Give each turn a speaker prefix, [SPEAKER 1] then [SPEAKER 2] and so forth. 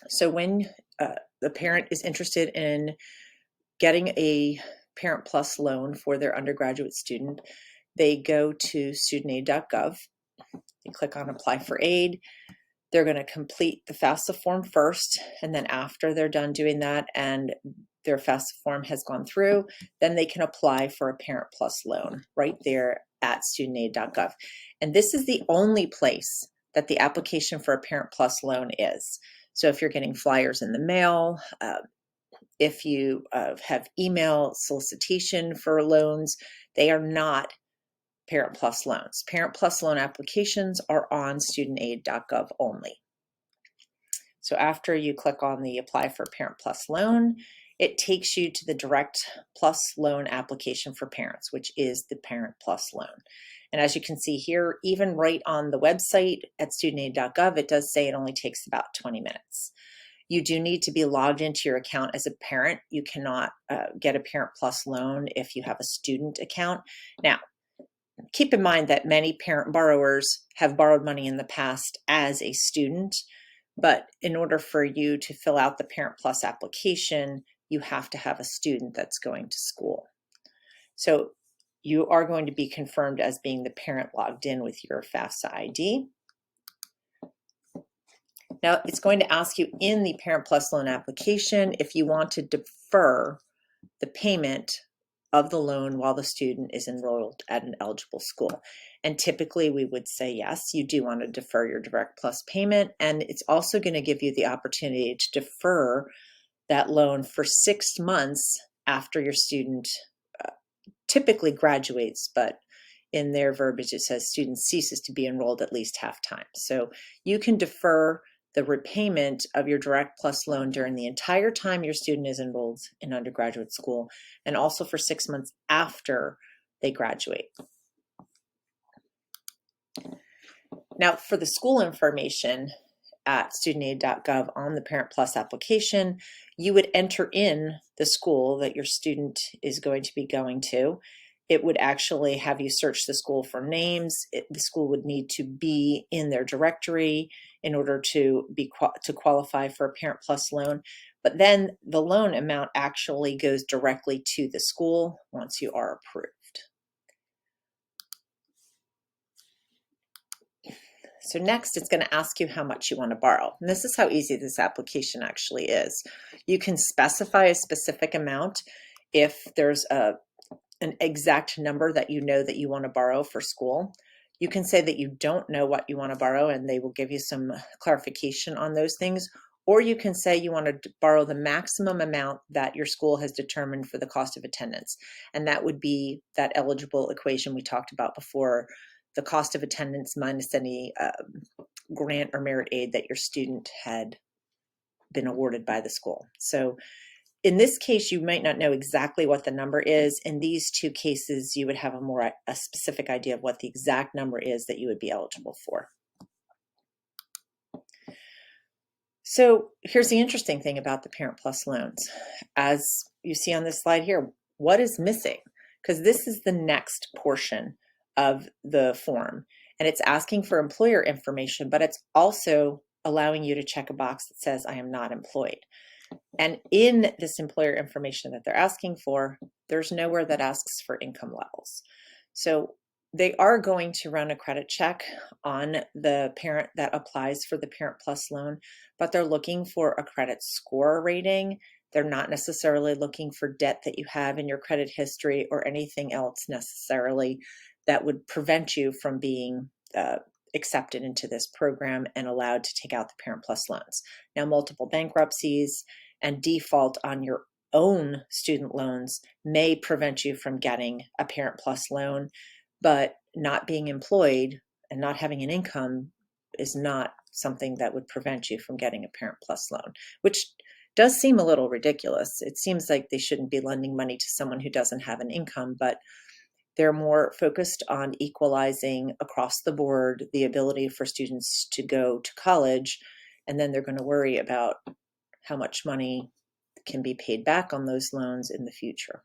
[SPEAKER 1] So when the parent is interested in getting a Parent Plus loan for their undergraduate student, they go to studentaid.gov, they click on Apply for Aid. They're going to complete the FAFSA form first, and then after they're done doing that and their FAFSA form has gone through, then they can apply for a Parent Plus loan right there at studentaid.gov. And this is the only place that the application for a Parent Plus loan is. So if you're getting flyers in the mail, if you have email solicitation for loans, they are not Parent Plus loans. Parent Plus loan applications are on studentaid.gov only. So after you click on the Apply for Parent Plus loan, it takes you to the Direct Plus loan application for parents, which is the Parent Plus loan. And as you can see here, even right on the website at studentaid.gov, it does say it only takes about 20 minutes. You do need to be logged into your account as a parent. You cannot get a Parent Plus loan if you have a student account. Now, keep in mind that many parent borrowers have borrowed money in the past as a student, but in order for you to fill out the Parent Plus application, you have to have a student that's going to school. So you are going to be confirmed as being the parent logged in with your FAFSA ID. Now, it's going to ask you in the Parent Plus loan application if you want to defer the payment of the loan while the student is enrolled at an eligible school. And typically we would say yes, you do want to defer your Direct Plus payment, and it's also going to give you the opportunity to defer that loan for 6 months after your student typically graduates, but in their verbiage it says student ceases to be enrolled at least half time. So you can defer the repayment of your Direct Plus loan during the entire time your student is enrolled in undergraduate school, and also for 6 months after they graduate. Now, for the school information at studentaid.gov on the Parent Plus application, you would enter in the school that your student is going to be going to. It would actually have you search the school for names. The school would need to be in their directory in order to qualify for a Parent Plus loan. But then the loan amount actually goes directly to the school once you are approved. So next, it's going to ask you how much you want to borrow. And this is how easy this application actually is. You can specify a specific amount if there's an exact number that you know that you want to borrow for school. You can say that you don't know what you want to borrow, and they will give you some clarification on those things. Or you can say you want to borrow the maximum amount that your school has determined for the cost of attendance. And that would be that eligible equation we talked about before, the cost of attendance minus any grant or merit aid that your student had been awarded by the school. So in this case, you might not know exactly what the number is. In these two cases, you would have a specific idea of what the exact number is that you would be eligible for. So here's the interesting thing about the Parent Plus loans. As you see on this slide here, what is missing? Because this is the next portion of the form, and it's asking for employer information, but it's also allowing you to check a box that says I am not employed. And in this employer information that they're asking for, there's nowhere that asks for income levels. So they are going to run a credit check on the parent that applies for the Parent Plus loan, but they're looking for a credit score rating. They're not necessarily looking for debt that you have in your credit history or anything else necessarily that would prevent you from being accepted into this program and allowed to take out the Parent Plus loans. Now, multiple bankruptcies and default on your own student loans may prevent you from getting a Parent Plus loan, but not being employed and not having an income is not something that would prevent you from getting a Parent Plus loan, which does seem a little ridiculous. It seems like they shouldn't be lending money to someone who doesn't have an income, but they're more focused on equalizing across the board the ability for students to go to college, and then they're going to worry about how much money can be paid back on those loans in the future.